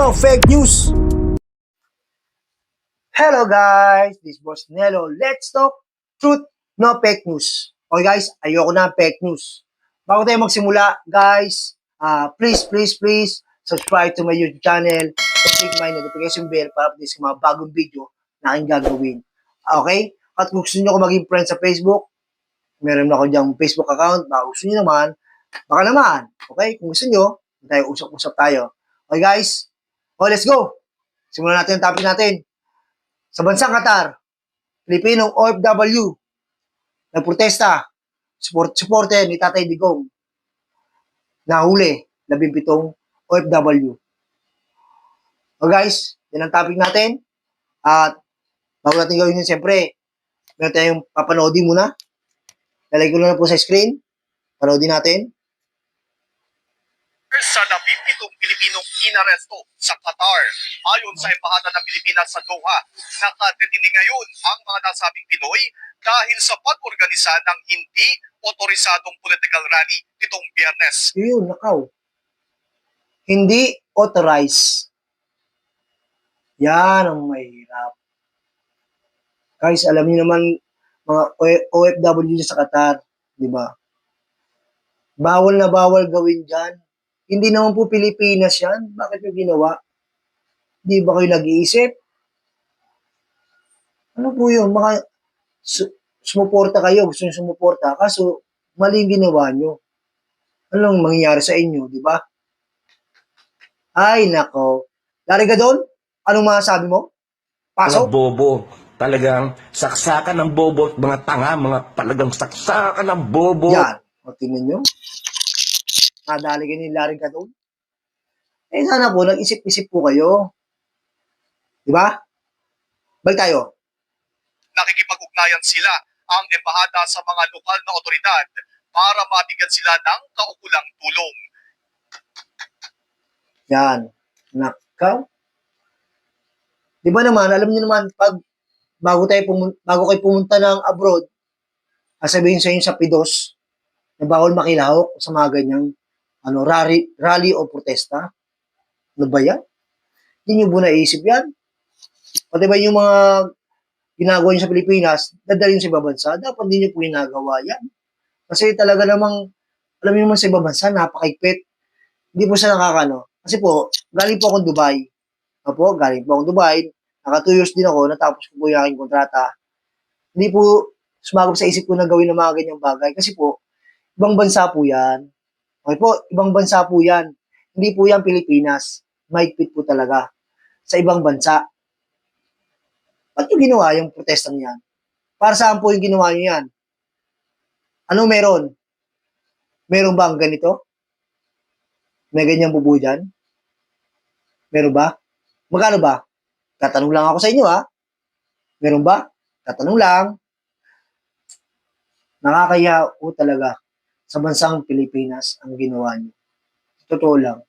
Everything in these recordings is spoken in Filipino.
No fake news! Hello guys, this is Boss Nelo. Let's talk truth, no fake news. Okay guys, ayoko na fake news. Bago tayo magsimula, guys, please subscribe to my YouTube channel and click my notification bell para update sa mga bagong video na aking gagawin. Okay? At kung gusto nyo ako maging friend sa Facebook, meron ako diyang Facebook account. Baka gusto nyo naman, baka naman. Okay? Kung gusto nyo, tayo usap-usap tayo. Okay guys? Okay, let's go! Simulan natin ang topic natin. Sa bansang Qatar, Pilipinong OFW nagprotesta, supporter ni Tatay Digong, nahuli, 17 OFW. So guys, yan ang topic natin. At bago natin gawin yun, siyempre, meron tayong papanoodin muna. Lalagay ko na po sa screen. Panoodin natin. Sa 17 Pilipinong inaresto sa Qatar. Ayon sa Embahada ng Pilipinas sa Doha, nakadetine ngayon ang mga nasabing Pinoy dahil sa pag-organisa ng hindi otorisadong political rally nitong Biyernes. Yun, nakaw. Hindi authorized. Yan ang mahirap. Guys, alam niyo naman, mga OFW sa Qatar, di ba? Bawal na bawal gawin dyan. Hindi naman po Pilipinas yan. Bakit nyo ginawa? Di ba kayo nag-iisip? Ano po yun? Mga sumuporta kayo. Gusto nyo sumuporta. Kaso, mali yung ginawa nyo. Anong mangyayari sa inyo? Di ba? Ay, nako. Lari ka doon? Anong masasabi mo? Pasok? Mga bobo. Talagang saksakan ng bobo. Mga tanga, mga talagang saksakan ng bobo. Yan. O, tingnan nyo. Nadali kayo ni Larry ka doon. Eh, sana po, nag-isip-isip po kayo. Di ba? Balik tayo. Nakikipag-ugnayan sila ang embahada sa mga lokal na otoridad para mabigyan sila ng kaukulang tulong. Yan. Nakaw. Di ba naman, alam niyo naman, pag bago kayo pumunta ng abroad, sabihin sa inyo sa PIDOS, na bawal makilahok sa mga ganyang rally o protesta. Ano ba yan? Hindi nyo po naisip yan? Pati ba yung mga ginagawa nyo sa Pilipinas, dadalhin sa ibang bansa, dapat hindi nyo po ginagawa yan. Kasi talaga namang, alam niyo naman sa ibang bansa, napakaigpit. Hindi po siya nakakano. Kasi po, galing po akong Dubai. Galing po akong Dubai. Naka 2 years din ako, natapos ko po yung aking kontrata. Hindi po sumagap sa isip ko na gawin ng mga ganyang bagay. Kasi po, ibang bansa po yan. Okay po, ibang bansa po yan. Hindi po yan Pilipinas. Mahigpit po talaga. Sa ibang bansa. Ba't yung ginawa yung protesta niyan? Para saan po yung ginawa niyo yan? Ano meron? Meron ba ang ganito? May ganyang bubu dyan? Meron ba? Magkano ba? Tatanong lang ako sa inyo ha. Meron ba? Tatanong lang. Nakakaya po talaga sa bansang Pilipinas ang ginawa niyo. Totoo lang.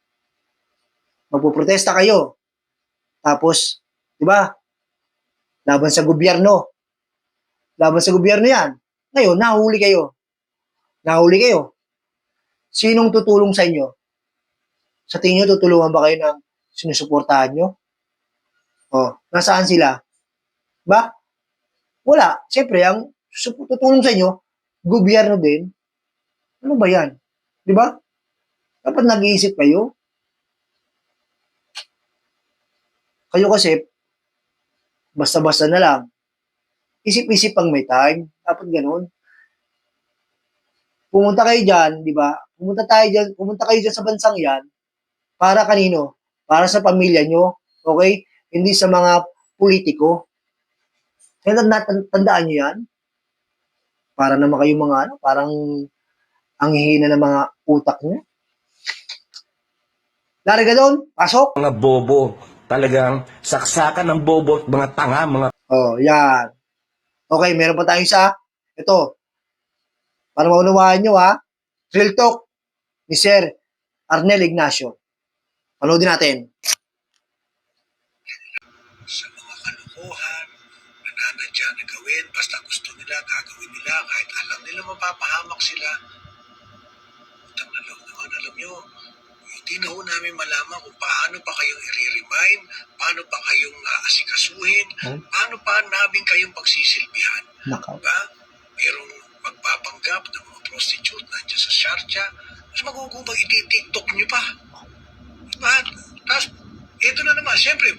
Magpuprotesta kayo. Tapos, di ba? Laban sa gobyerno. Laban sa gobyerno yan. Ngayon, nahuli kayo. Nahuli kayo. Sinong tutulong sa inyo? Sa tingin nyo, tutulungan ba kayo ng sinusuportahan nyo? O, nasaan sila? Ba? Wala. Siyempre, ang tutulong sa inyo, gobyerno din. Ano ba yan? Di ba? Dapat nag-iisip kayo. Kayo kasi, basta-basta na lang. Isip-isip pang may time. Dapat ganun. Pumunta kayo dyan, di ba? Pumunta kayo dyan sa bansang yan. Para kanino? Para sa pamilya nyo. Okay? Hindi sa mga politiko. Kaya tandaan nyo yan. Para naman kayo mga parang ang hihina ng mga utak nyo. Lari ka doon, pasok. Mga bobo. Talagang saksakan ng bobo. Mga tanga, mga... Oh, yan. Okay, meron pa tayo isa. Ito. Para maunawaan nyo ha. Real talk ni Sir Arnel Ignacio. Panoodin natin. Sa mga kalokohan na nanadya na gawin, basta gusto nila, gagawin nila, kahit alam nila mapapahamak sila. Utang na loob naman, alam nyo, di na ho namin malaman kung paano pa kayong i-remind, paano pa kayong asikasuhin, paano pa namin kayong pagsisilbihan. Nakaw. Diba? Mayroong magpapanggap ng mga prostitute nandiyan sa Sharjah, mas magugubag iti-tiktok nyo pa. Diba? Tapos, ito na naman, siyempre,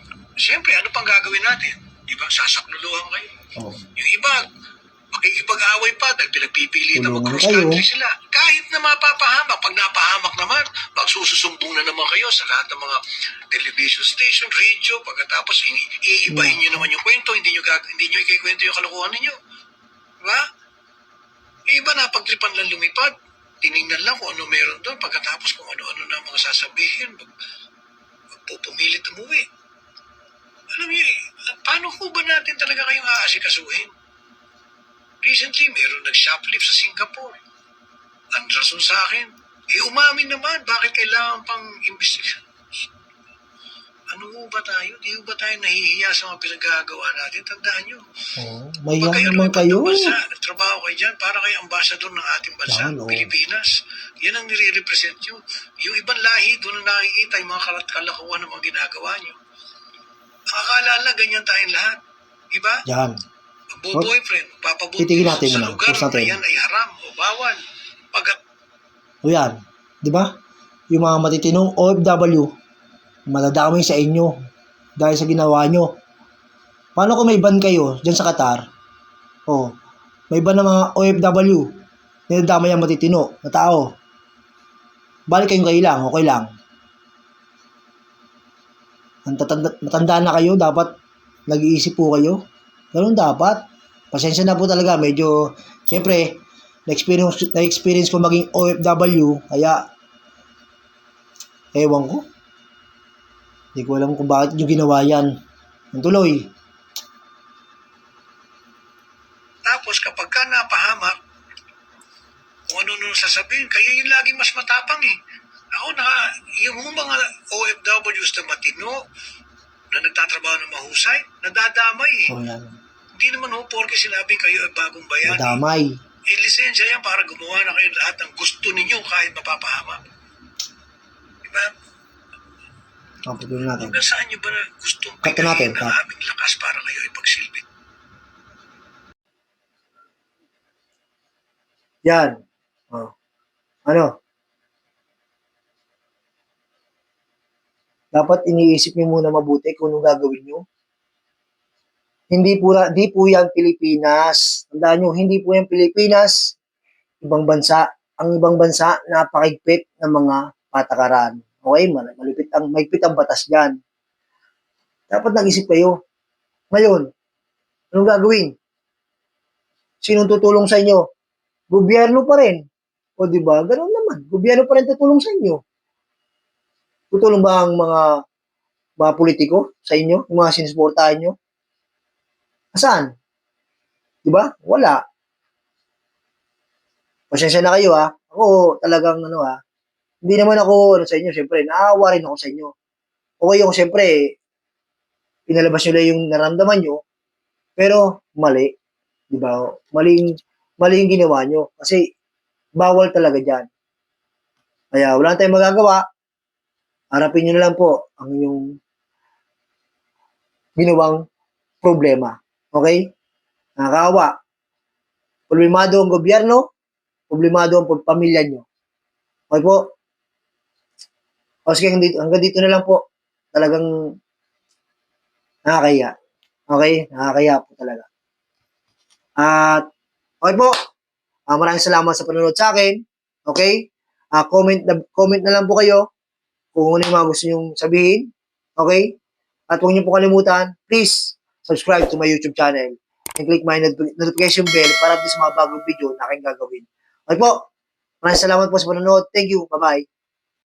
ano pang gagawin natin? Diba? Sasakluluhan kayo. Oh. Yung iba, makikipag-away pa dahil pinagpipilitan Tulungan mag-cross kayo. country sila. Kahit na mapapahamak, pag napahamak naman, magsususumbong na naman kayo sa lahat ng mga television station, radio, pagkatapos iibahin nyo naman yung kwento, hindi nyo ikikwento yung kalokohan ninyo. Diba? Yung iba na pagtripan lang lumipad, tinignan lang kung ano meron doon, pagkatapos kung ano-ano na mga sasabihin, magpupumilit umuwi. Alam niyo, paano ko ba natin talaga kayong aasikasuhin? Recently, meron nag-shoplift sa Singapore. Ang rason sa akin, umamin naman, bakit kailangan pang imbestigahan? Ano ho ba tayo? Di ho ba tayo nahihiya sa mga pinagagawa natin? Tandaan nyo. Oh, mahiya Pag naman kayo. Bansa, nagtrabaho kayo dyan, para kayo ambassador ng ating bansa, Yan, oh. Pilipinas. Yan ang nire-represent nyo. Yung ibang lahi, doon na nakikita yung mga kalakuhan ng mga ginagawa nyo. Akala lang, ganyan tayong lahat. Diba? Yan. Boyfriend, papabuti Titigil natin sa muna. lugar Pause natin. na yan ay haram o bawal. O yan. Di ba? Yung mga matitinong OFW, madadamay sa inyo dahil sa ginawa nyo. Paano kung may ban kayo dyan sa Qatar? O, may ban ng mga OFW, nadadamay ang matitino na tao. Balik kayong kayo lang, okay lang. Matanda na kayo, dapat nag-iisip po kayo. Ganun dapat. Pasensya na po talaga, medyo, siyempre, na-experience ko maging OFW, kaya, ewan ko. Hindi ko alam kung bakit nyo ginawa yan. Ang tuloy. Tapos kapag ka napahamak, kung ano sasabihin, kayo yung lagi mas matapang eh. Ako yung mga OFWs na matino, na nagtatrabaho ng mahusay, nadadamay eh. O yan. Hindi naman ho, porke sinabi kayo ay bagong bayan. Madamay. Lisensya yan para gumawa na kayo lahat ng gusto ninyo kahit mapapahamak. Diba? Kapatuloy natin. Hanggang saan nyo ba na gustong Cut natin, bigyan ng cut. aming lakas para kayo ipagsilbi? Yan. Oh. Ano? Dapat iniisip niyo muna mabuti kung anong gagawin niyo. Hindi po yan Pilipinas. Tandaan niyo, hindi po yan Pilipinas. Ibang bansa. Ang ibang bansa, napakigpit ng mga patakaran. Okay? Mahigpit ang batas dyan. Dapat nag-isip kayo. Ngayon, anong gagawin? Sinong tutulong sa inyo? Gobyerno pa rin. O di ba? Ganun naman. Gobyerno pa rin tutulong sa inyo. Tutulong ba ang mga politiko sa inyo? Yung mga sinusuportahan nyo? Saan? Di ba? Wala. Pasensya na kayo ha. Ako talagang hindi naman ako sa inyo. Siyempre, naawa rin ako sa inyo. Okay ako siyempre, pinalabas nyo lang yung naramdaman nyo. Pero, mali. Di ba? Mali yung ginawa nyo. Kasi, bawal talaga dyan. Kaya, wala tayong magagawa. Harapin nyo na lang po ang inyong ginawang problema. Okay? Nakakaawa. Problemado ang gobyerno, problemado ang pamilya nyo. Okay po? O sige, hanggang dito na lang po. Talagang nakakaya. Okay? Nakakaya po talaga. At, okay po. Maraming salamat sa panonood sa akin. Okay? Comment na lang po kayo kung ano yung mga gusto nyong sabihin. Okay? At huwag niyo po kalimutan, please, subscribe to my YouTube channel and click my notification bell para sa mga bagong video na aking gagawin. Okay po? Maraming salamat po sa panonood. Thank you. Bye-bye.